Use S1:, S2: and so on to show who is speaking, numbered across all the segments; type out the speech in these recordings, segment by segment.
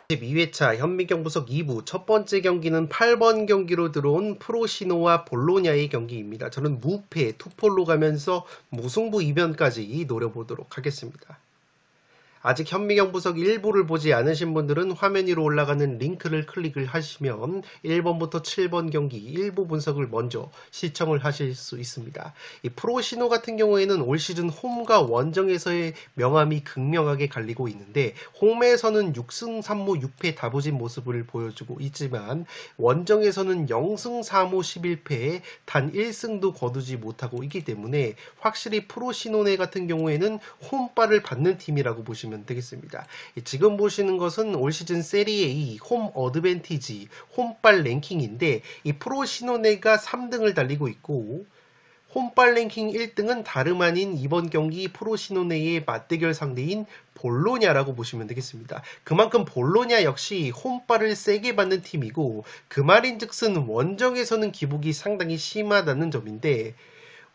S1: (12회차) 현미경부석 2부 첫 번째 경기는 8번 경기로 들어온 프로시노와 볼로냐의 경기입니다. 저는 무패 투폴로 가면서 무승부 이변까지 노려보도록 하겠습니다. 아직 현미경부석 1부를 보지 않으신 분들은 화면 위로 올라가는 링크를 클릭을 하시면 1번부터 7번 경기 일부 분석을 먼저 시청을 하실 수 있습니다. 이 프로시노 같은 경우에는 올 시즌 홈과 원정에서의 명암이 극명하게 갈리고 있는데, 홈에서는 6승 3무 6패 다부진 모습을 보여주고 있지만 원정에서는 0승 4무 11패에 단 1승도 거두지 못하고 있기 때문에 확실히 프로시노네 같은 경우에는 홈발을 받는 팀이라고 보시면 되겠습니다. 지금 보시는 것은 올 시즌 세리에2 홈 어드밴티지 홈발 랭킹인데, 이 프로시노네가 3등을 달리고 있고 홈발 랭킹 1등은 다름 아닌 이번 경기 프로시노네의 맞대결 상대인 볼로냐라고 보시면 되겠습니다. 그만큼 볼로냐 역시 홈발을 세게 받는 팀이고, 그 말인즉슨 원정에서는 기복이 상당히 심하다는 점인데,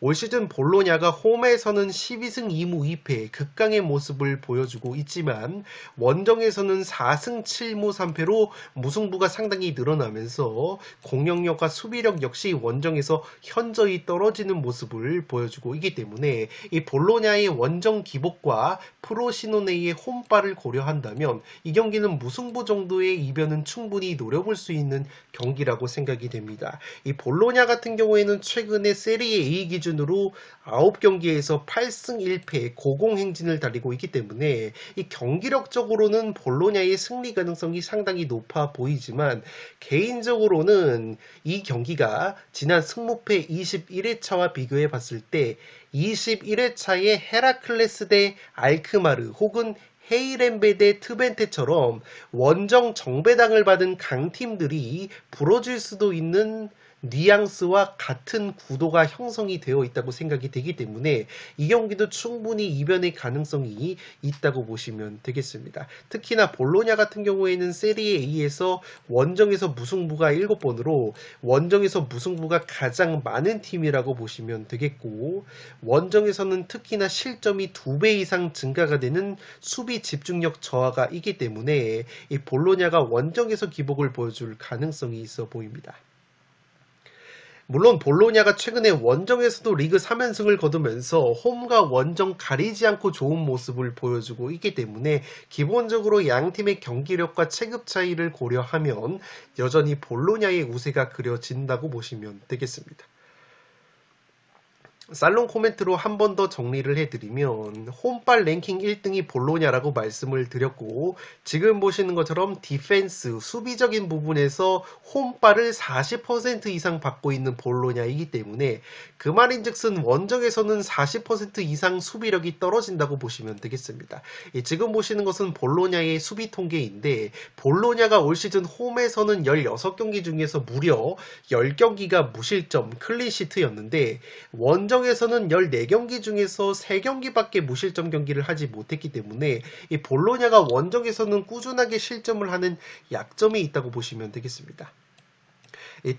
S1: 올 시즌 볼로냐가 홈에서는 12승 2무 2패 극강의 모습을 보여주고 있지만 원정에서는 4승 7무 3패로 무승부가 상당히 늘어나면서 공격력과 수비력 역시 원정에서 현저히 떨어지는 모습을 보여주고 있기 때문에 이 볼로냐의 원정 기복과 프로시노네의 홈발을 고려한다면 이 경기는 무승부 정도의 이변은 충분히 노려볼 수 있는 경기라고 생각이 됩니다. 이 볼로냐 같은 경우에는 최근에 세리에 A 기준으로 9경기에서 8승 1패 고공행진을 달리고 있기 때문에 이 경기력적으로는 볼로냐의 승리 가능성이 상당히 높아 보이지만, 개인적으로는 이 경기가 지난 승무패 21회차와 비교해 봤을 때 21회차의 헤라클레스 대 알크마르 혹은 헤이렌베 대 트벤테처럼 원정 정배당을 받은 강팀들이 부러질 수도 있는 뉘앙스와 같은 구도가 형성이 되어 있다고 생각이 되기 때문에 이 경기도 충분히 이변의 가능성이 있다고 보시면 되겠습니다. 특히나 볼로냐 같은 경우에는 세리에 A에서 원정에서 무승부가 7번으로 원정에서 무승부가 가장 많은 팀이라고 보시면 되겠고, 원정에서는 특히나 실점이 2배 이상 증가가 되는 수비 집중력 저하가 있기 때문에 이 볼로냐가 원정에서 기복을 보여줄 가능성이 있어 보입니다. 물론 볼로냐가 최근에 원정에서도 리그 3연승을 거두면서 홈과 원정 가리지 않고 좋은 모습을 보여주고 있기 때문에 기본적으로 양팀의 경기력과 체급 차이를 고려하면 여전히 볼로냐의 우세가 그려진다고 보시면 되겠습니다. 살롱 코멘트로 한 번 더 정리를 해드리면 홈발 랭킹 1등이 볼로냐라고 말씀을 드렸고, 지금 보시는 것처럼 디펜스 수비적인 부분에서 홈발을 40% 이상 받고 있는 볼로냐이기 때문에 그 말인즉슨 원정에서는 40% 이상 수비력이 떨어진다고 보시면 되겠습니다. 지금 보시는 것은 볼로냐의 수비 통계인데, 볼로냐가 올 시즌 홈에서는 16경기 중에서 무려 10경기가 무실점 클린시트였는데 원정에서는 14경기 중에서 3경기밖에 무실점 경기를 하지 못했기 때문에 이 볼로냐가 원정에서는 꾸준하게 실점을 하는 약점이 있다고 보시면 되겠습니다.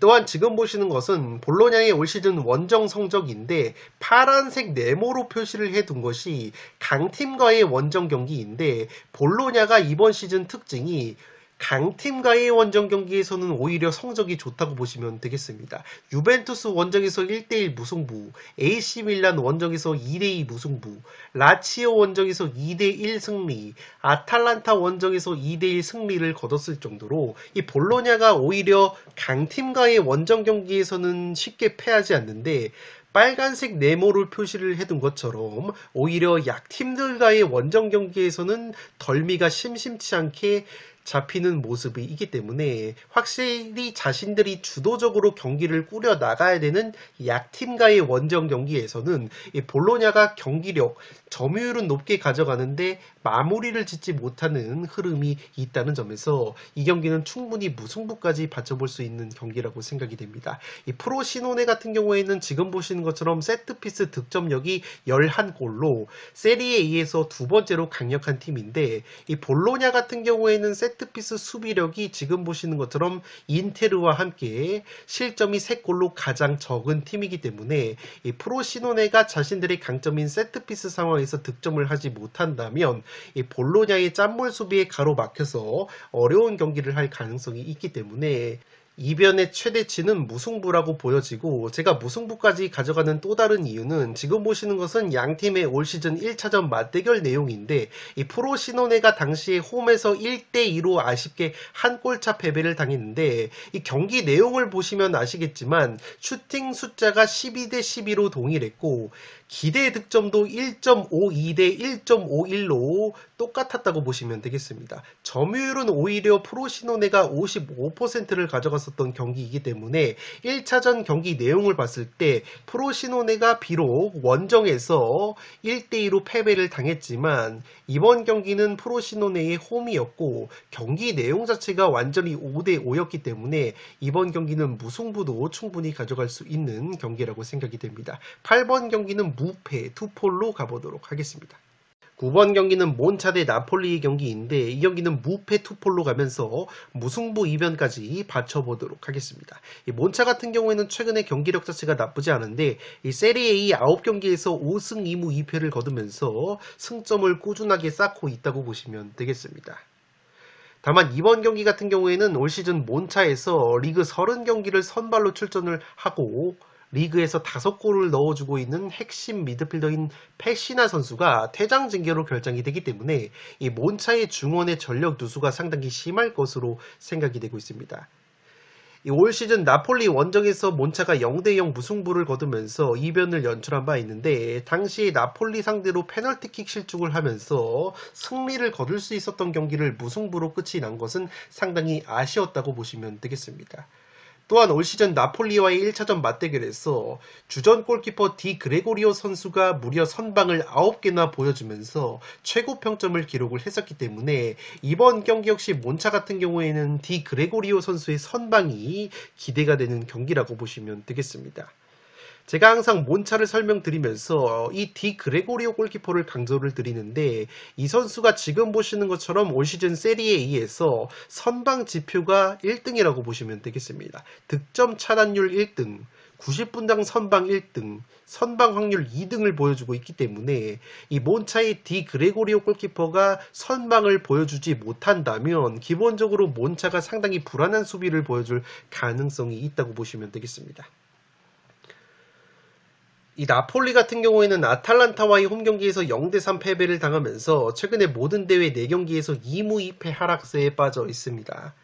S1: 또한 지금 보시는 것은 볼로냐의 올 시즌 원정 성적인데, 파란색 네모로 표시를 해둔 것이 강팀과의 원정 경기인데, 볼로냐가 이번 시즌 특징이 강팀과의 원정 경기에서는 오히려 성적이 좋다고 보시면 되겠습니다. 유벤투스 원정에서 1대1 무승부, AC 밀란 원정에서 2대2 무승부, 라치오 원정에서 2대1 승리, 아탈란타 원정에서 2대1 승리를 거뒀을 정도로 이 볼로냐가 오히려 강팀과의 원정 경기에서는 쉽게 패하지 않는데, 빨간색 네모를 표시를 해둔 것처럼 오히려 약팀들과의 원정 경기에서는 덜미가 심심치 않게 잡히는 모습이 있기 때문에 확실히 자신들이 주도적으로 경기를 꾸려 나가야 되는 약팀과의 원정 경기에서는 이 볼로냐가 경기력, 점유율은 높게 가져가는데 마무리를 짓지 못하는 흐름이 있다는 점에서 이 경기는 충분히 무승부까지 받쳐볼 수 있는 경기라고 생각이 됩니다. 이 프로시노네 같은 경우에는 지금 보시는 것처럼 세트피스 득점력이 11골로 세리에 A에서 두 번째로 강력한 팀인데, 이 볼로냐 같은 경우에는 세트피스 수비력이 지금 보시는 것처럼 인테르와 함께 실점이 3골로 가장 적은 팀이기 때문에 이 프로시노네가 자신들의 강점인 세트피스 상황에서 득점을 하지 못한다면 이 볼로냐의 짠물 수비에 가로막혀서 어려운 경기를 할 가능성이 있기 때문에 이변의 최대치는 무승부라고 보여지고, 제가 무승부까지 가져가는 또 다른 이유는 지금 보시는 것은 양팀의 올 시즌 1차전 맞대결 내용인데, 이 프로시노네가 당시에 홈에서 1대2로 아쉽게 한 골차 패배를 당했는데, 이 경기 내용을 보시면 아시겠지만 슈팅 숫자가 12대 12로 동일했고 기대 득점도 1.52대 1.51로 똑같았다고 보시면 되겠습니다. 점유율은 오히려 프로시노네가 55%를 가져갔었던 경기이기 때문에 1차전 경기 내용을 봤을 때 프로시노네가 비록 원정에서 1대2로 패배를 당했지만 이번 경기는 프로시노네의 홈이었고 경기 내용 자체가 완전히 5대5였기 때문에 이번 경기는 무승부도 충분히 가져갈 수 있는 경기라고 생각이 됩니다. 8번 경기는 무패 투폴로 가보도록 하겠습니다. 9번 경기는 몬차 대 나폴리의 경기인데 이 경기는 무패 투폴로 가면서 무승부 이변까지 받쳐보도록 하겠습니다. 이 몬차 같은 경우에는 최근에 경기력 자체가 나쁘지 않은데 이 세리에 9경기에서 5승 2무 2패를 거두면서 승점을 꾸준하게 쌓고 있다고 보시면 되겠습니다. 다만 이번 경기 같은 경우에는 올 시즌 몬차에서 리그 30경기를 선발로 출전을 하고 리그에서 5골을 넣어주고 있는 핵심 미드필더인 페시나 선수가 퇴장 징계로 결정이 되기 때문에 이 몬차의 중원의 전력 누수가 상당히 심할 것으로 생각이 되고 있습니다. 올 시즌 나폴리 원정에서 몬차가 0대0 무승부를 거두면서 이변을 연출한 바 있는데 당시 나폴리 상대로 페널티킥 실축을 하면서 승리를 거둘 수 있었던 경기를 무승부로 끝이 난 것은 상당히 아쉬웠다고 보시면 되겠습니다. 또한 올 시즌 나폴리와의 1차전 맞대결에서 주전 골키퍼 디 그레고리오 선수가 무려 선방을 9개나 보여주면서 최고 평점을 기록을 했었기 때문에 이번 경기 역시 몬차 같은 경우에는 디 그레고리오 선수의 선방이 기대가 되는 경기라고 보시면 되겠습니다. 제가 항상 몬차를 설명드리면서 이 디 그레고리오 골키퍼를 강조를 드리는데 이 선수가 지금 보시는 것처럼 올 시즌 세리에 A에서 선방 지표가 1등이라고 보시면 되겠습니다. 득점 차단율 1등, 90분당 선방 1등, 선방 확률 2등을 보여주고 있기 때문에 이 몬차의 디 그레고리오 골키퍼가 선방을 보여주지 못한다면 기본적으로 몬차가 상당히 불안한 수비를 보여줄 가능성이 있다고 보시면 되겠습니다. 이 나폴리 같은 경우에는 아탈란타와의 홈경기에서 0대3 패배를 당하면서 최근에 모든 대회 4경기에서 2무 2패 하락세에 빠져 있습니다.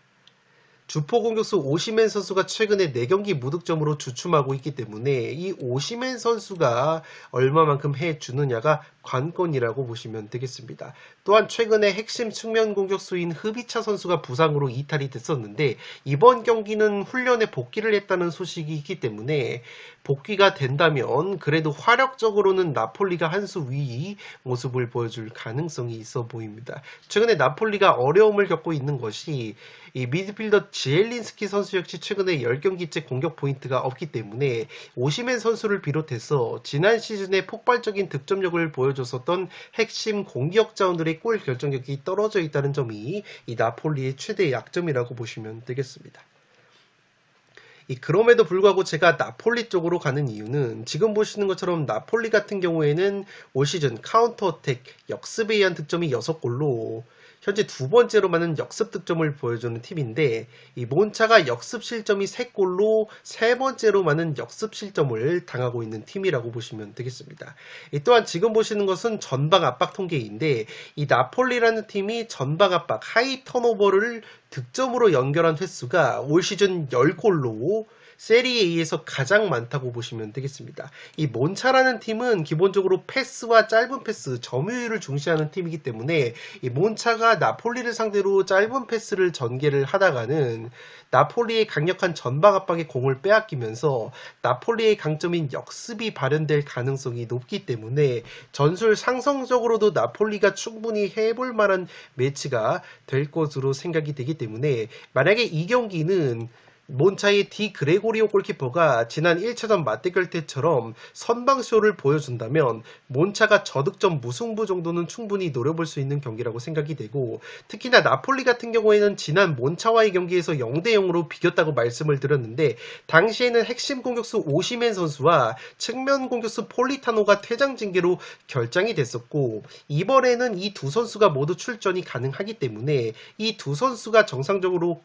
S1: 주포 공격수 오시멘 선수가 최근에 4경기 무득점으로 주춤하고 있기 때문에 이 오시멘 선수가 얼마만큼 해주느냐가 관건이라고 보시면 되겠습니다. 또한 최근에 핵심 측면 공격수인 흐비차 선수가 부상으로 이탈이 됐었는데 이번 경기는 훈련에 복귀를 했다는 소식이 있기 때문에 복귀가 된다면 그래도 화력적으로는 나폴리가 한 수 위 모습을 보여줄 가능성이 있어 보입니다. 최근에 나폴리가 어려움을 겪고 있는 것이 이 미드필더 지엘린스키 선수 역시 최근에 10경기째 공격 포인트가 없기 때문에 오시멘 선수를 비롯해서 지난 시즌에 폭발적인 득점력을 보여줬었던 핵심 공격 자원들의 골 결정력이 떨어져 있다는 점이 이 나폴리의 최대 약점이라고 보시면 되겠습니다. 그럼에도 불구하고 제가 나폴리 쪽으로 가는 이유는 지금 보시는 것처럼 나폴리 같은 경우에는 올 시즌 카운터 어택 역습에 의한 득점이 6골로 현재 2번째로 많은 역습 득점을 보여주는 팀인데 이 몬차가 역습 실점이 3골로 3번째로 많은 역습 실점을 당하고 있는 팀이라고 보시면 되겠습니다. 또한 지금 보시는 것은 전방 압박 통계인데 이 나폴리라는 팀이 전방 압박 하이 턴오버를 득점으로 연결한 횟수가 올 시즌 10골로 세리에 A에서 가장 많다고 보시면 되겠습니다. 이 몬차라는 팀은 기본적으로 패스와 짧은 패스, 점유율을 중시하는 팀이기 때문에 이 몬차가 나폴리를 상대로 짧은 패스를 전개를 하다가는 나폴리의 강력한 전방 압박에 공을 빼앗기면서 나폴리의 강점인 역습이 발현될 가능성이 높기 때문에 전술 상성적으로도 나폴리가 충분히 해볼 만한 매치가 될 것으로 생각이 되기 때문에 만약에 이 경기는 몬차의 디 그레고리오 골키퍼가 지난 1차전 맞대결 때처럼 선방쇼를 보여준다면 몬차가 저득점 무승부 정도는 충분히 노려볼 수 있는 경기라고 생각이 되고, 특히나 나폴리 같은 경우에는 지난 몬차와의 경기에서 0대0으로 비겼다고 말씀을 드렸는데, 당시에는 핵심 공격수 오시멘 선수와 측면 공격수 폴리타노가 퇴장 징계로 결장이 됐었고, 이번에는 이 두 선수가 모두 출전이 가능하기 때문에 이 두 선수가 정상적으로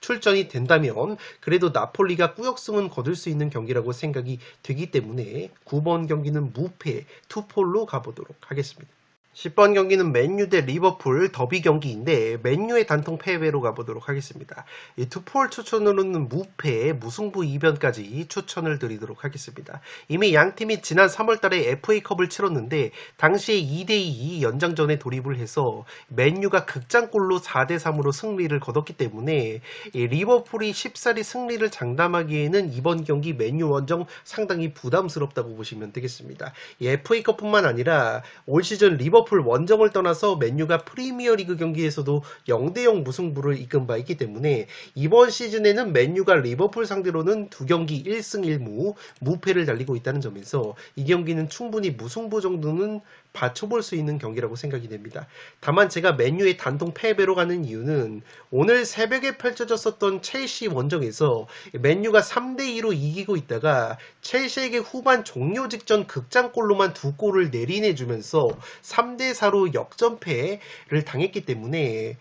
S1: 출전이 된다면 그래도 나폴리가 꾸역승은 거둘 수 있는 경기라고 생각이 되기 때문에 9번 경기는 무패 투폴로 가보도록 하겠습니다. 10번 경기는 맨유 대 리버풀 더비 경기인데 맨유의 단통 패배로 가보도록 하겠습니다. 이 투폴 추천으로는 무패, 무승부 2변까지 추천을 드리도록 하겠습니다. 이미 양팀이 지난 3월달에 FA컵을 치렀는데 당시에 2대2 연장전에 돌입을 해서 맨유가 극장골로 4대3으로 승리를 거뒀기 때문에 이 리버풀이 쉽사리 승리를 장담하기에는 이번 경기 맨유 원정 상당히 부담스럽다고 보시면 되겠습니다. 이 FA컵뿐만 아니라 올 시즌 리버풀 원정을 떠나서 맨유가 프리미어리그 경기에서도 0대0 무승부를 이끈 바 있기 때문에 이번 시즌에는 맨유가 리버풀 상대로는 2경기 1승 1무 무패를 달리고 있다는 점에서 이 경기는 충분히 무승부 정도는 받쳐볼 수 있는 경기라고 생각이 됩니다. 다만 제가 맨유의 단통 패배로 가는 이유는 오늘 새벽에 펼쳐졌었던 첼시 원정에서 맨유가 3대2로 이기고 있다가 첼시에게 후반 종료 직전 극장골로만 2골을 내리내주면서 3대4로 역전패를 당했기 때문에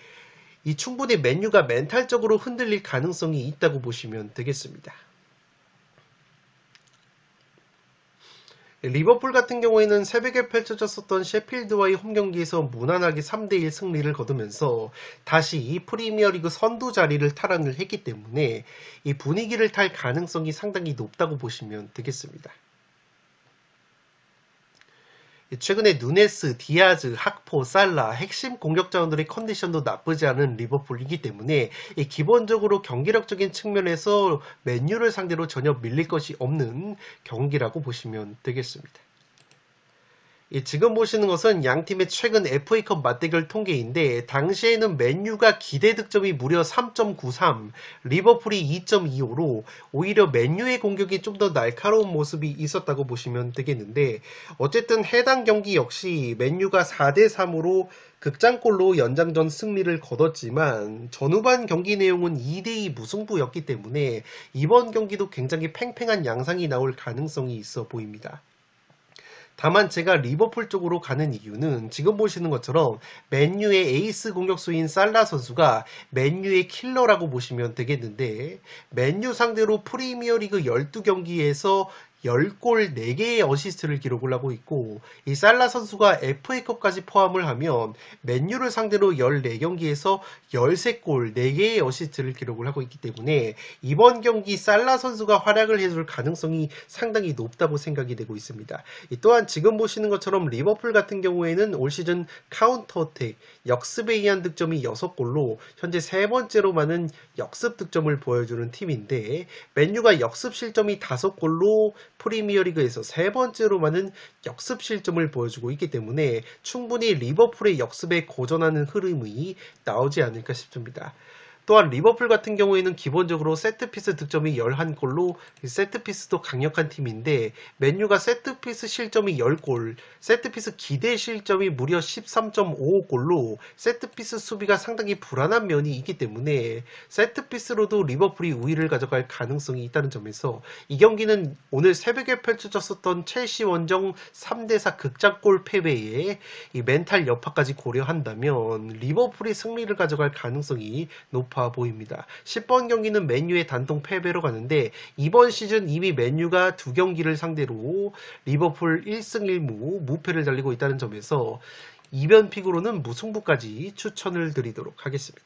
S1: 이 충분히 맨유가 멘탈적으로 흔들릴 가능성이 있다고 보시면 되겠습니다. 리버풀 같은 경우에는 새벽에 펼쳐졌었던 셰필드와의 홈경기에서 무난하게 3대1 승리를 거두면서 다시 프리미어리그 선두 자리를 탈환을 했기 때문에 이 분위기를 탈 가능성이 상당히 높다고 보시면 되겠습니다. 최근에 누네스, 디아즈, 학포, 살라 핵심 공격자원들의 컨디션도 나쁘지 않은 리버풀이기 때문에 기본적으로 경기력적인 측면에서 맨유를 상대로 전혀 밀릴 것이 없는 경기라고 보시면 되겠습니다. 지금 보시는 것은 양팀의 최근 FA컵 맞대결 통계인데 당시에는 맨유가 기대 득점이 무려 3.93, 리버풀이 2.25로 오히려 맨유의 공격이 좀 더 날카로운 모습이 있었다고 보시면 되겠는데, 어쨌든 해당 경기 역시 맨유가 4대3으로 극장골로 연장전 승리를 거뒀지만 전후반 경기 내용은 2대2 무승부였기 때문에 이번 경기도 굉장히 팽팽한 양상이 나올 가능성이 있어 보입니다. 다만 제가 리버풀 쪽으로 가는 이유는 지금 보시는 것처럼 맨유의 에이스 공격수인 살라 선수가 맨유의 킬러라고 보시면 되겠는데, 맨유 상대로 프리미어리그 12경기에서 10골 4개의 어시스트를 기록을 하고 있고, 이 살라 선수가 FA컵까지 포함을 하면 맨유를 상대로 14경기에서 13골 4개의 어시스트를 기록을 하고 있기 때문에 이번 경기 살라 선수가 활약을 해줄 가능성이 상당히 높다고 생각이 되고 있습니다. 또한 지금 보시는 것처럼 리버풀 같은 경우에는 올 시즌 카운터 어택, 역습에 의한 득점이 6골로 현재 세 번째로 많은 역습 득점을 보여주는 팀인데, 맨유가 역습 실점이 5골로 프리미어리그에서 세 번째로 많은 역습 실점을 보여주고 있기 때문에 충분히 리버풀의 역습에 고전하는 흐름이 나오지 않을까 싶습니다. 또한 리버풀 같은 경우에는 기본적으로 세트피스 득점이 11골로 세트피스도 강력한 팀인데, 맨유가 세트피스 실점이 10골, 세트피스 기대 실점이 무려 13.55골로 세트피스 수비가 상당히 불안한 면이 있기 때문에 세트피스로도 리버풀이 우위를 가져갈 가능성이 있다는 점에서 이 경기는 오늘 새벽에 펼쳐졌었던 첼시 원정 3대4 극장골 패배에 이 멘탈 여파까지 고려한다면 리버풀이 승리를 가져갈 가능성이 높아 보입니다. 10번 경기는 맨유의 단통 패배로 가는데 이번 시즌 이미 맨유가 2경기를 상대로 리버풀 1승 1무 무패를 달리고 있다는 점에서 이변픽으로는 무승부까지 추천을 드리도록 하겠습니다.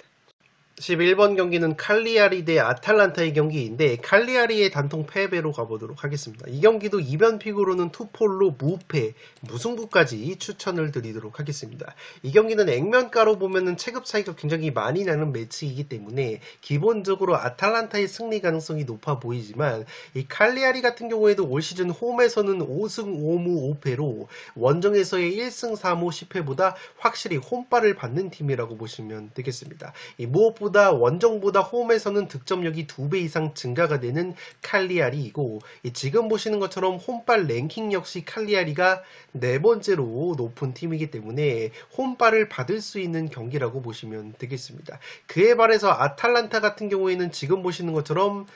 S1: 11번 경기는 칼리아리 대 아탈란타의 경기인데 칼리아리의 단통 패배로 가보도록 하겠습니다. 이 경기도 이변픽으로는 투폴로 무패, 무승부까지 추천을 드리도록 하겠습니다. 이 경기는 액면가로 보면은 체급 차이가 굉장히 많이 나는 매치이기 때문에 기본적으로 아탈란타의 승리 가능성이 높아 보이지만 이 칼리아리 같은 경우에도 올 시즌 홈에서는 5승 5무 5패로 원정에서의 1승 4무 10패보다 확실히 홈발을 받는 팀이라고 보시면 되겠습니다. 이 무엇보다 무엇보다 원정보다 홈에서는 득점력이 2배 이상 증가가 되는 칼리아리이고, 지금 보시는 것처럼 홈발 랭킹 역시 칼리아리가 4번째로 높은 팀이기 때문에 홈발을 받을 수 있는 경기라고 보시면 되겠습니다. 그에 반해서 아탈란타 같은 경우에는 지금 보시는 것처럼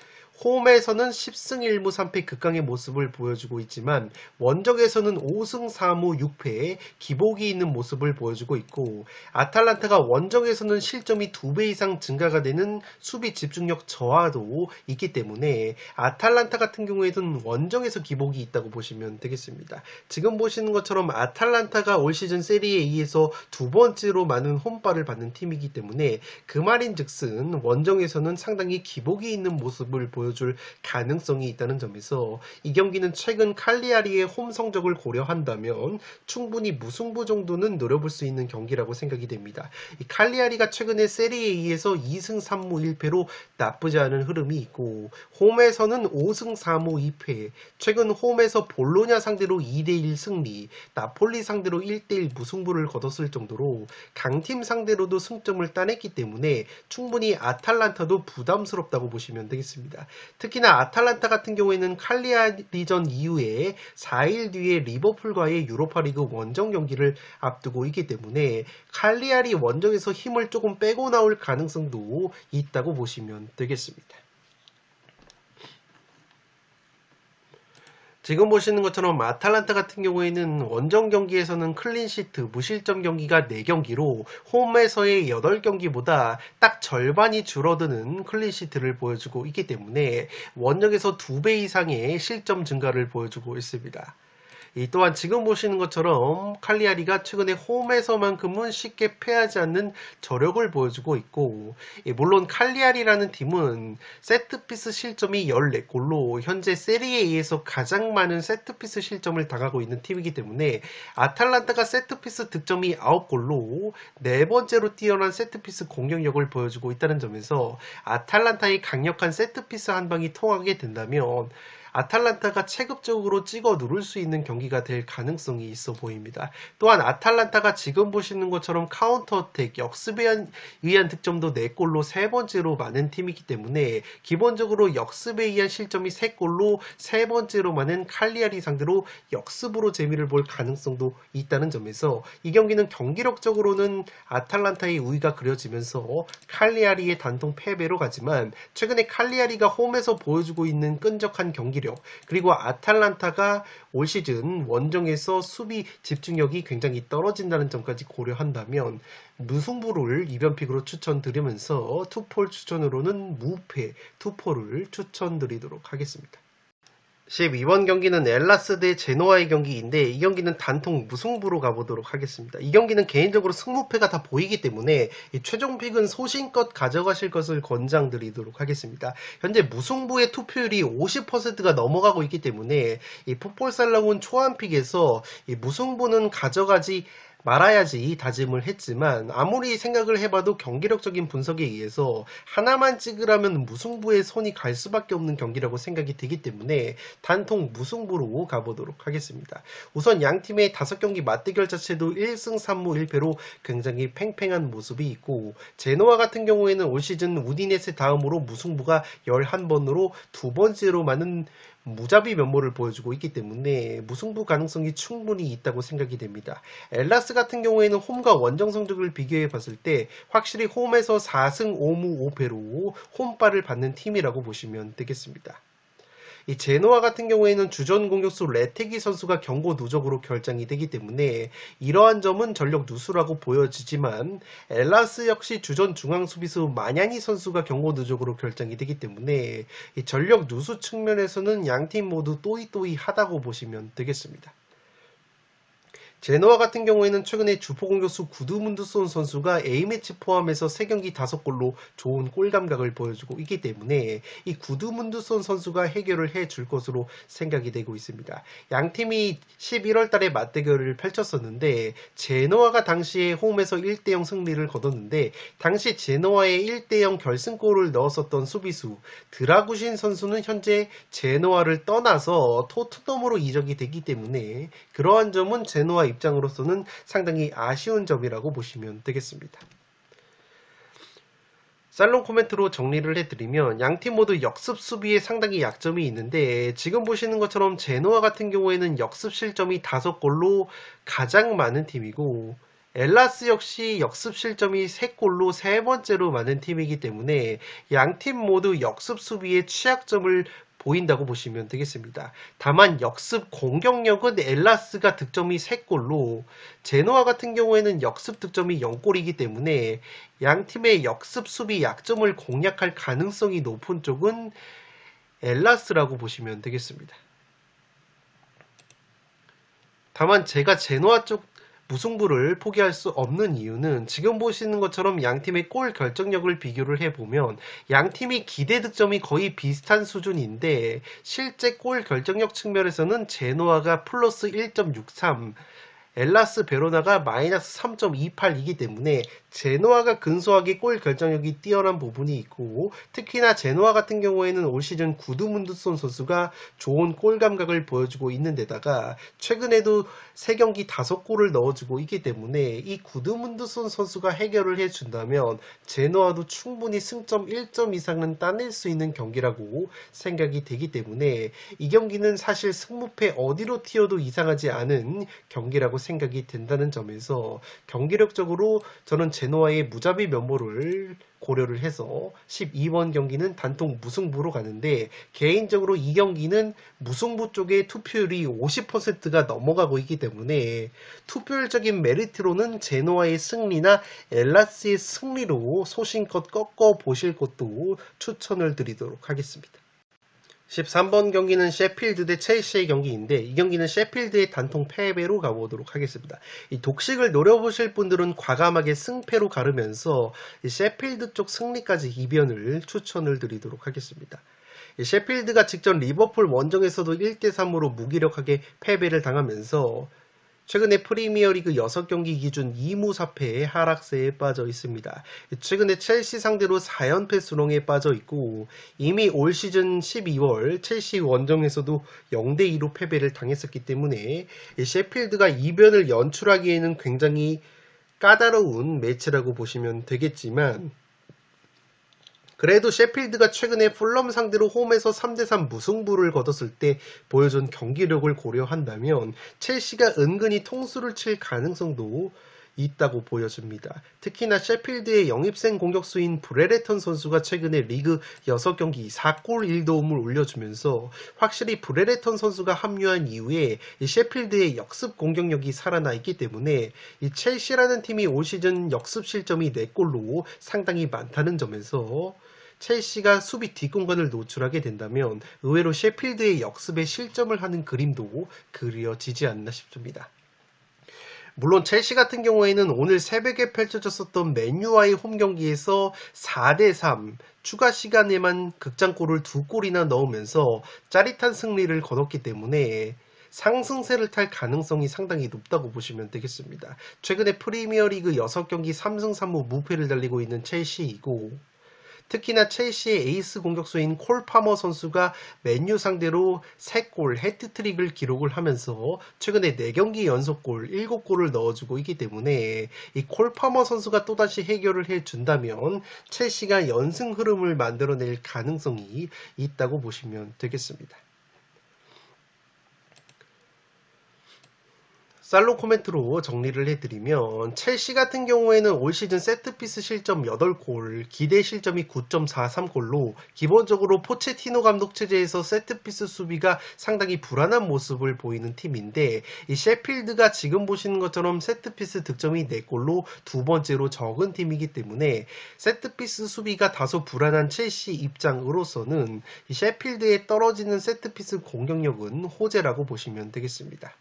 S1: 홈에서는 10승 1무 3패 극강의 모습을 보여주고 있지만 원정에서는 5승 4무 6패 기복이 있는 모습을 보여주고 있고, 아탈란타가 원정에서는 실점이 2배 이상 증가가 되는 수비 집중력 저하도 있기 때문에 아탈란타 같은 경우에는 원정에서 기복이 있다고 보시면 되겠습니다. 지금 보시는 것처럼 아탈란타가 올 시즌 세리에 A에서 2번째로 많은 홈발을 받는 팀이기 때문에 그 말인즉슨 원정에서는 상당히 기복이 있는 모습을 보여줄 가능성이 있다는 점에서 이 경기는 최근 칼리아리의 홈 성적을 고려한다면 충분히 무승부 정도는 노려볼 수 있는 경기라고 생각이 됩니다. 이 칼리아리가 최근에 세리에 A에서 2승 3무 1패로 나쁘지 않은 흐름이 있고, 홈에서는 5승 4무 2패, 최근 홈에서 볼로냐 상대로 2대1 승리, 나폴리 상대로 1대1 무승부를 거뒀을 정도로 강팀 상대로도 승점을 따냈기 때문에 충분히 아탈란타도 부담스럽다고 보시면 되겠습니다. 특히나 아탈란타 같은 경우에는 칼리아리전 이후에 4일 뒤에 리버풀과의 유로파리그 원정 경기를 앞두고 있기 때문에 칼리아리 원정에서 힘을 조금 빼고 나올 가능성도 있다고 보시면 되겠습니다. 지금 보시는 것처럼 아탈란타 같은 경우에는 원정 경기에서는 클린시트, 무실점 경기가 4경기로 홈에서의 8경기보다 딱 절반이 줄어드는 클린시트를 보여주고 있기 때문에 원정에서 2배 이상의 실점 증가를 보여주고 있습니다. 또한 지금 보시는 것처럼 칼리아리가 최근에 홈에서만큼은 쉽게 패하지 않는 저력을 보여주고 있고, 물론 칼리아리라는 팀은 세트피스 실점이 14골로 현재 세리에 A에서 가장 많은 세트피스 실점을 당하고 있는 팀이기 때문에 아탈란타가 세트피스 득점이 9골로 4번째로 뛰어난 세트피스 공격력을 보여주고 있다는 점에서 아탈란타의 강력한 세트피스 한 방이 통하게 된다면 아탈란타가 체급적으로 찍어 누를 수 있는 경기가 될 가능성이 있어 보입니다. 또한 아탈란타가 지금 보시는 것처럼 카운터 어택, 역습에 의한 득점도 4골로 3번째로 많은 팀이기 때문에 기본적으로 역습에 의한 실점이 3골로 3번째로 많은 칼리아리 상대로 역습으로 재미를 볼 가능성도 있다는 점에서 이 경기는 경기력적으로는 아탈란타의 우위가 그려지면서 칼리아리의 단통 패배로 가지만, 최근에 칼리아리가 홈에서 보여주고 있는 끈적한 경기력, 그리고 아탈란타가 올 시즌 원정에서 수비 집중력이 굉장히 떨어진다는 점까지 고려한다면 무승부를 2변픽으로 추천드리면서 투폴 추천으로는 무패 투폴을 추천드리도록 하겠습니다. 12번 경기는 엘라스 대 제노아의 경기인데 이 경기는 단통 무승부로 가보도록 하겠습니다. 이 경기는 개인적으로 승무패가 다 보이기 때문에 이 최종 픽은 소신껏 가져가실 것을 권장드리도록 하겠습니다. 현재 무승부의 투표율이 50%가 넘어가고 있기 때문에 이 풋볼살롱은 초안픽에서 이 무승부는 가져가지 말아야지 다짐을 했지만, 아무리 생각을 해봐도 경기력적인 분석에 의해서 하나만 찍으라면 무승부에 손이 갈 수밖에 없는 경기라고 생각이 되기 때문에 단통 무승부로 가보도록 하겠습니다. 우선 양팀의 5경기 맞대결 자체도 1승 3무 1패로 굉장히 팽팽한 모습이 있고, 제노아 같은 경우에는 올 시즌 우디네세 다음으로 무승부가 11번으로 2번째로 많은 무자비 면모를 보여주고 있기 때문에 무승부 가능성이 충분히 있다고 생각이 됩니다. 엘라스 같은 경우에는 홈과 원정 성적을 비교해 봤을 때 확실히 홈에서 4승 5무 5패로 홈발을 받는 팀이라고 보시면 되겠습니다. 이 제노아 같은 경우에는 주전 공격수 레테기 선수가 경고 누적으로 결장이 되기 때문에 이러한 점은 전력 누수라고 보여지지만, 엘라스 역시 주전 중앙 수비수 마냐니 선수가 경고 누적으로 결장이 되기 때문에 이 전력 누수 측면에서는 양팀 모두 또이또이하다고 보시면 되겠습니다. 제노아 같은 경우에는 최근에 주포 공격수 구드문드손 선수가 A매치 포함해서 3경기 5골로 좋은 골 감각을 보여주고 있기 때문에 이 구드문드손 선수가 해결을 해줄 것으로 생각이 되고 있습니다. 양팀이 11월 달에 맞대결을 펼쳤었는데 제노아가 당시에 홈에서 1대0 승리를 거뒀는데, 당시 제노아의 1대0 결승골을 넣었었던 수비수 드라구신 선수는 현재 제노아를 떠나서 토트넘으로 이적이 되기 때문에 그러한 점은 제노아 입장으로서는 상당히 아쉬운 점이라고 보시면 되겠습니다. 살롱 코멘트로 정리를 해드리면 양팀 모두 역습 수비에 상당히 약점이 있는데 지금 보시는 것처럼 제노아 같은 경우에는 역습 실점이 5골로 가장 많은 팀이고 엘라스 역시 역습 실점이 3골로 세 번째로 많은 팀이기 때문에 양팀 모두 역습 수비의 취약점을 보인다고 보시면 되겠습니다. 다만 역습 공격력은 엘라스가 득점이 3골로 제노아 같은 경우에는 역습 득점이 0골이기 때문에 양 팀의 역습 수비 약점을 공략할 가능성이 높은 쪽은 엘라스라고 보시면 되겠습니다. 다만 제가 제노아 쪽 무승부를 포기할 수 없는 이유는 지금 보시는 것처럼 양 팀의 골 결정력을 비교를 해보면 양 팀이 기대 득점이 거의 비슷한 수준인데 실제 골 결정력 측면에서는 제노아가 플러스 1.63, 엘라스 베로나가 마이너스 3.28이기 때문에 제노아가 근소하게 골 결정력이 뛰어난 부분이 있고 특히나 제노아 같은 경우에는 올 시즌 구드문드손 선수가 좋은 골 감각을 보여주고 있는 데다가 최근에도 3경기 5골을 넣어주고 있기 때문에 이 구드문드손 선수가 해결을 해준다면 제노아도 충분히 승점 1점 이상은 따낼 수 있는 경기라고 생각이 되기 때문에 이 경기는 사실 승무패 어디로 튀어도 이상하지 않은 경기라고 생각이 된다는 점에서 경기력적으로 저는 제노아의 무자비 면모를 고려를 해서 12번 경기는 단통 무승부로 가는데 개인적으로 이 경기는 무승부 쪽에 투표율이 50%가 넘어가고 있기 때문에 투표율적인 메리트로는 제노아의 승리나 엘라스의 승리로 소신껏 꺾어 보실 것도 추천을 드리도록 하겠습니다. 13번 경기는 셰필드 대 첼시의 경기인데 이 경기는 셰필드의 단통 패배로 가보도록 하겠습니다. 이 독식을 노려보실 분들은 과감하게 승패로 가르면서 이 셰필드 쪽 승리까지 이변을 추천을 드리도록 하겠습니다. 이 셰필드가 직전 리버풀 원정에서도 1대3으로 무기력하게 패배를 당하면서 최근에 프리미어리그 6경기 기준 2무 4패의 하락세에 빠져 있습니다. 최근에 첼시 상대로 4연패 수렁에 빠져 있고 이미 올 시즌 12월 첼시 원정에서도 0대2로 패배를 당했었기 때문에 셰필드가 이변을 연출하기에는 굉장히 까다로운 매치라고 보시면 되겠지만 그래도 셰필드가 최근에 풀럼 상대로 홈에서 3대3 무승부를 거뒀을 때 보여준 경기력을 고려한다면 첼시가 은근히 통수를 칠 가능성도 있다고 보여집니다. 특히나 셰필드의 영입생 공격수인 브레레턴 선수가 최근에 리그 6경기 4골 1도움을 올려주면서 확실히 브레레턴 선수가 합류한 이후에 이 셰필드의 역습 공격력이 살아나 있기 때문에 이 첼시라는 팀이 올 시즌 역습 실점이 4골로 상당히 많다는 점에서 첼시가 수비 뒷공간을 노출하게 된다면 의외로 셰필드의 역습에 실점을 하는 그림도 그려지지 않나 싶습니다. 물론 첼시 같은 경우에는 오늘 새벽에 펼쳐졌었던 맨유와의 홈 경기에서 4대3 추가 시간에만 극장골을 2골이나 넣으면서 짜릿한 승리를 거뒀기 때문에 상승세를 탈 가능성이 상당히 높다고 보시면 되겠습니다. 최근에 프리미어리그 6경기 3승 3무 무패를 달리고 있는 첼시이고 특히나 첼시의 에이스 공격수인 콜 파머 선수가 맨유 상대로 3골 해트트릭을 기록을 하면서 최근에 4경기 연속골 7골을 넣어주고 있기 때문에 이 콜 파머 선수가 또다시 해결을 해준다면 첼시가 연승 흐름을 만들어낼 가능성이 있다고 보시면 되겠습니다. 살롱 코멘트로 정리를 해드리면 첼시 같은 경우에는 올 시즌 세트피스 실점 8골, 기대 실점이 9.43골로 기본적으로 포체티노 감독 체제에서 세트피스 수비가 상당히 불안한 모습을 보이는 팀인데 이 셰필드가 지금 보시는 것처럼 세트피스 득점이 4골로 두 번째로 적은 팀이기 때문에 세트피스 수비가 다소 불안한 첼시 입장으로서는 이 셰필드의 떨어지는 세트피스 공격력은 호재라고 보시면 되겠습니다.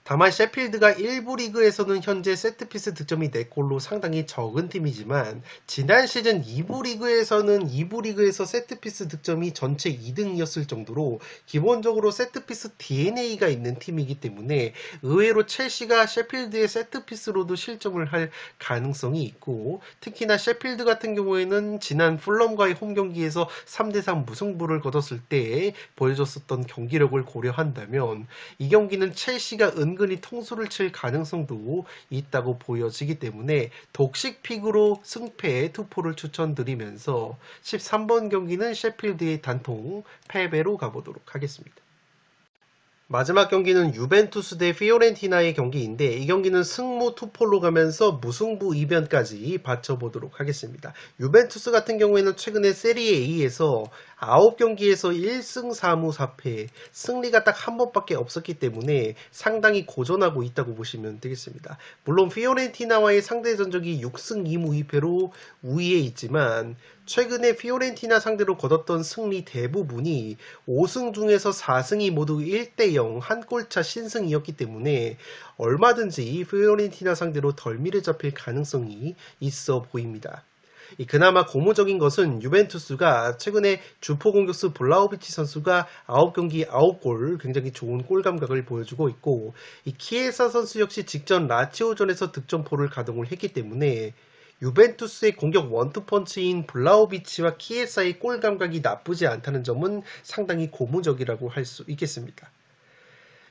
S1: 다만 셰필드가 1부 리그에서는 현재 세트피스 득점이 4골로 상당히 적은 팀이지만 지난 시즌 2부 리그에서는 2부 리그에서 세트피스 득점이 전체 2등이었을 정도로 기본적으로 세트피스 DNA가 있는 팀이기 때문에 의외로 첼시가 셰필드의 세트피스로도 실점을 할 가능성이 있고 특히나 셰필드 같은 경우에는 지난 풀럼과의 홈 경기에서 3대3 무승부를 거뒀을 때 보여줬었던 경기력을 고려한다면 이 경기는 첼시가 은근히 통수를 칠 가능성도 있다고 보여지기 때문에 독식픽으로 승패 투포를 추천드리면서 13번 경기는 셰필드의 단통 패배로 가보도록 하겠습니다. 마지막 경기는 유벤투스 대 피오렌티나의 경기인데 이 경기는 승무 투폴로 가면서 무승부 이변까지 받쳐보도록 하겠습니다. 유벤투스 같은 경우에는 최근에 세리에 A에서 9경기에서 1승 4무 4패 승리가 딱 한 번밖에 없었기 때문에 상당히 고전하고 있다고 보시면 되겠습니다. 물론 피오렌티나와의 상대 전적이 6승 2무 2패로 우위에 있지만 최근에 피오렌티나 상대로 거뒀던 승리 대부분이 5승 중에서 4승이 모두 1대0 한 골차 신승이었기 때문에 얼마든지 피오렌티나 상대로 덜미를 잡힐 가능성이 있어 보입니다. 그나마 고무적인 것은 유벤투스가 최근에 주포 공격수 블라우비치 선수가 9경기 9골 굉장히 좋은 골 감각을 보여주고 있고 이 키에사 선수 역시 직전 라치오전에서 득점포를 가동을 했기 때문에 유벤투스의 공격 원투펀치인 블라우비치와 키에사의 골 감각이 나쁘지 않다는 점은 상당히 고무적이라고 할 수 있겠습니다.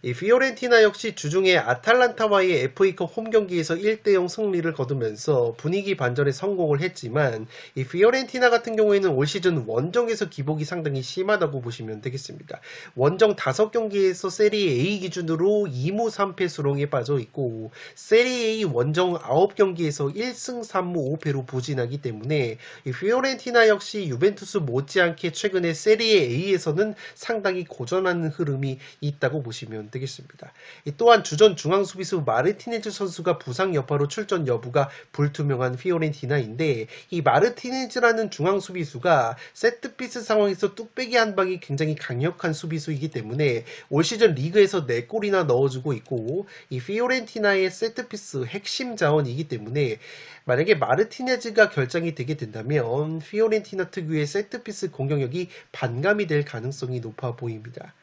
S1: 이 피오렌티나 역시 주중에 아탈란타와의 FA컵 홈경기에서 1대0 승리를 거두면서 분위기 반전에 성공을 했지만 이 피오렌티나 같은 경우에는 올 시즌 원정에서 기복이 상당히 심하다고 보시면 되겠습니다. 원정 5경기에서 세리에 A 기준으로 2무 3패 수렁에 빠져 있고 세리에 A 원정 9경기에서 1승 3무 5패로 부진하기 때문에 이 피오렌티나 역시 유벤투스 못지않게 최근에 세리에 A에서는 상당히 고전하는 흐름이 있다고 보시면 되겠습니다. 또한 주전 중앙 수비수 마르티네즈 선수가 부상 여파로 출전 여부가 불투명한 피오렌티나인데 이 마르티네즈라는 중앙 수비수가 세트피스 상황에서 뚝배기 한 방이 굉장히 강력한 수비수이기 때문에 올 시즌 리그에서 4골이나 넣어주고 있고 이 피오렌티나의 세트피스 핵심 자원이기 때문에 만약에 마르티네즈가 결장이 되게 된다면 피오렌티나 특유의 세트피스 공격력이 반감이 될 가능성이 높아 보입니다.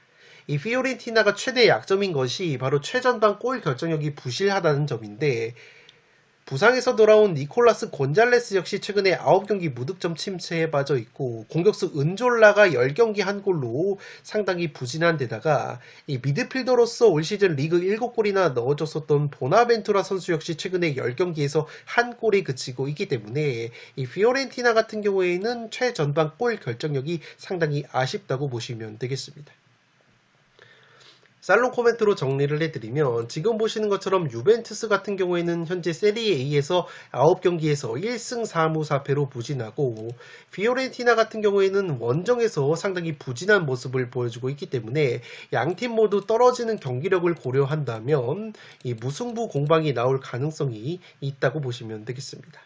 S1: 이 피오렌티나가 최대 약점인 것이 바로 최전방 골 결정력이 부실하다는 점인데 부상에서 돌아온 니콜라스 곤잘레스 역시 최근에 9경기 무득점 침체에 빠져 있고 공격수 은졸라가 10경기 한 골로 상당히 부진한 데다가 이 미드필더로서 올 시즌 리그 7골이나 넣어줬었던 보나벤투라 선수 역시 최근에 10경기에서 한 골에 그치고 있기 때문에 이 피오렌티나 같은 경우에는 최전방 골 결정력이 상당히 아쉽다고 보시면 되겠습니다. 살롱 코멘트로 정리를 해드리면 지금 보시는 것처럼 유벤투스 같은 경우에는 현재 세리에 A에서 9경기에서 1승 4무 4패로 부진하고 피오렌티나 같은 경우에는 원정에서 상당히 부진한 모습을 보여주고 있기 때문에 양팀 모두 떨어지는 경기력을 고려한다면 이 무승부 공방이 나올 가능성이 있다고 보시면 되겠습니다.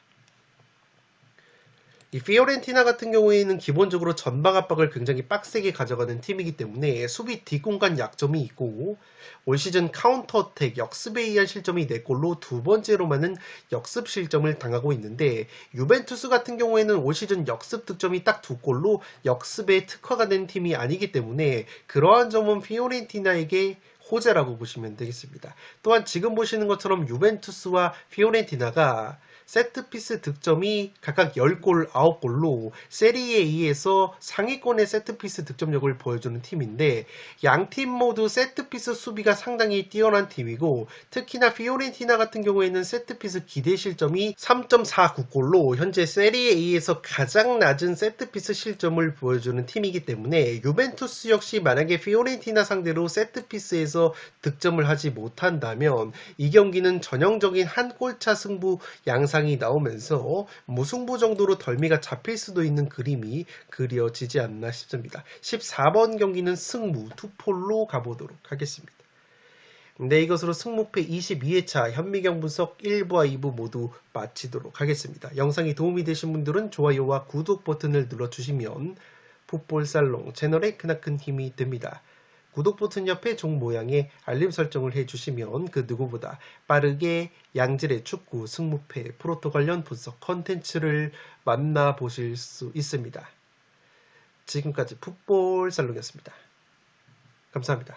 S1: 이 피오렌티나 같은 경우에는 기본적으로 전방 압박을 굉장히 빡세게 가져가는 팀이기 때문에 수비 뒷공간 약점이 있고 올 시즌 카운터 어택 역습에 의한 실점이 4골로 두 번째로만은 역습 실점을 당하고 있는데 유벤투스 같은 경우에는 올 시즌 역습 득점이 딱 2골로 역습에 특화가 된 팀이 아니기 때문에 그러한 점은 피오렌티나에게 호재라고 보시면 되겠습니다. 또한 지금 보시는 것처럼 유벤투스와 피오렌티나가 세트피스 득점이 각각 10골, 9골로 세리에 A에서 상위권의 세트피스 득점력을 보여주는 팀인데 양팀 모두 세트피스 수비가 상당히 뛰어난 팀이고 특히나 피오렌티나 같은 경우에는 세트피스 기대 실점이 3.49골로 현재 세리에 A에서 가장 낮은 세트피스 실점을 보여주는 팀이기 때문에 유벤투스 역시 만약에 피오렌티나 상대로 세트피스에서 득점을 하지 못한다면 이 경기는 전형적인 한 골차 승부 양상이 나오면서 무승부 정도로 덜미가 잡힐 수도 있는 그림이 그려지지 않나 싶습니다. 14번 경기는 승무 투폴로 가보도록 하겠습니다. 네, 이것으로 승무패 22회차 현미경 분석 1부와 2부 모두 마치도록 하겠습니다. 영상이 도움이 되신 분들은 좋아요와 구독 버튼을 눌러주시면 풋볼살롱 채널에 크나큰 힘이 됩니다. 구독 버튼 옆에 종 모양의 알림 설정을 해주시면 그 누구보다 빠르게 양질의 축구 승무패 프로토 관련 분석 컨텐츠를 만나보실 수 있습니다. 지금까지 풋볼살롱이었습니다. 감사합니다.